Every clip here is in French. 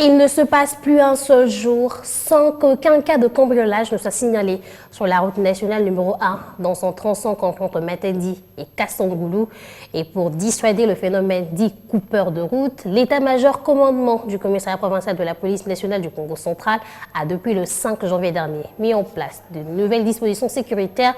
Il ne se passe plus un seul jour sans qu'aucun cas de cambriolage ne soit signalé sur la route nationale numéro 1 dans son tronçon entre Matadi et Kassangoulou. Et pour dissuader le phénomène dit coupeur de route, l'état-major commandement du commissariat provincial de la police nationale du Congo central a depuis le 5 janvier dernier mis en place de nouvelles dispositions sécuritaires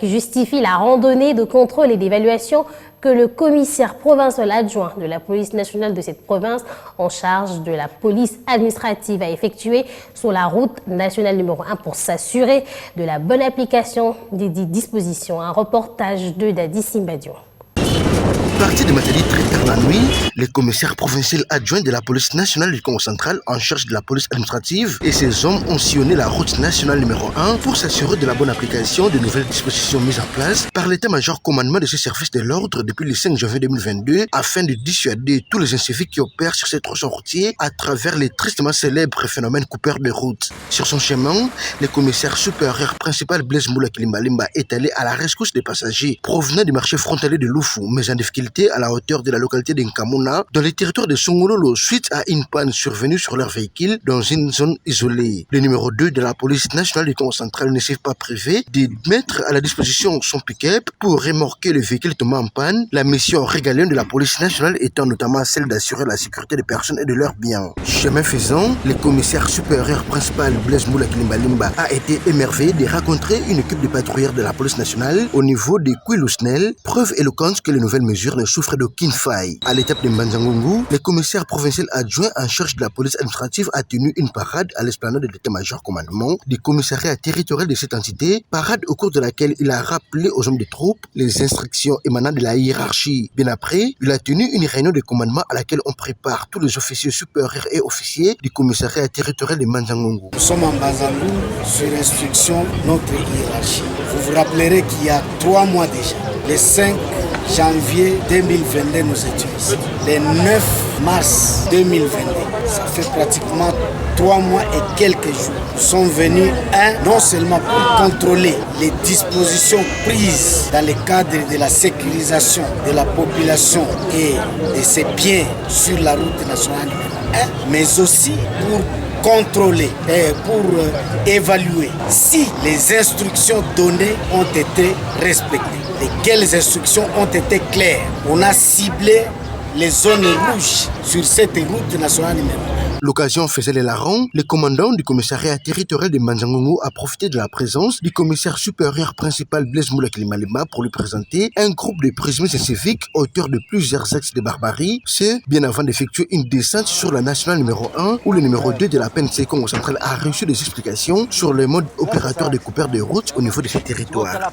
qui justifient la randonnée de contrôle et d'évaluation que le commissaire provincial adjoint de la police nationale de cette province en charge de la police administrative a effectué sur la route nationale numéro 1 pour s'assurer de la bonne application des dites dispositions. Un reportage de Dadi Simbadion. Parti de Matadi très tard la nuit, le commissaire provincial adjoint de la police nationale du Congo central en charge de la police administrative et ses hommes ont sillonné la route nationale numéro 1 pour s'assurer de la bonne application des nouvelles dispositions mises en place par l'état-major commandement de ce service de l'ordre depuis le 5 janvier 2022 afin de dissuader tous les inciviques qui opèrent sur ces tronçons routiers à travers les tristement célèbres phénomènes coupeurs de route. Sur son chemin, le commissaire supérieur principal Blaise Moula Kilimbalimba est allé à la rescousse des passagers provenant du marché frontalier de Loufou, mais en difficulté à la hauteur de la localité d'Nkamuna, dans le territoire de Songololo, suite à une panne survenue sur leur véhicule dans une zone isolée. Le numéro 2 de la police nationale du Congo central ne s'est pas privé de mettre à la disposition son pick-up pour remorquer le véhicule tombé en panne, la mission régalienne de la police nationale étant notamment celle d'assurer la sécurité des personnes et de leurs biens. Chemin faisant, le commissaire supérieur principal Blaise Moula Kilimbalimba a été émerveillé de rencontrer une équipe de patrouilleurs de la police nationale au niveau des Kouilousnel, preuve éloquente que les nouvelles mesures ne souffrent d'aucune faille. À l'étape de Mbanzangungu, le commissaire provincial adjoint en charge de la police administrative a tenu une parade à l'esplanade de l'état-major commandement du commissariat territorial de cette entité, parade au cours de laquelle il a rappelé aux hommes de troupes les instructions émanant de la hiérarchie. Bien après, il a tenu une réunion de commandement à laquelle on prépare tous les officiers supérieurs et officiers du commissariat territorial de Mbanzangungu. Nous sommes en Mbanzangungu sur instruction de notre hiérarchie. Vous vous rappellerez qu'il y a 3 mois déjà, les 5 janvier 2022, nous étions ici. Le 9 mars 2022, ça fait pratiquement 3 mois et quelques jours. Nous sommes venus, non seulement pour contrôler les dispositions prises dans le cadre de la sécurisation de la population et de ses biens sur la route nationale numéro 1, mais aussi pour contrôler et pour évaluer si les instructions données ont été respectées. Lesquelles instructions ont été claires. On a ciblé les zones rouges sur cette route nationale numéro 1. L'occasion faisait les larrons. Le commandant du commissariat territorial de Mbanzangungu a profité de la présence du commissaire supérieur principal Blaise Moula Kilimbalimba pour lui présenter un groupe de présumés civiques auteurs de plusieurs actes de barbarie, c'est bien avant d'effectuer une descente sur la nationale numéro 1 où le numéro 2 de la PNC Congo central a reçu des explications sur le mode opératoire des coupeurs de route au niveau de ce territoire.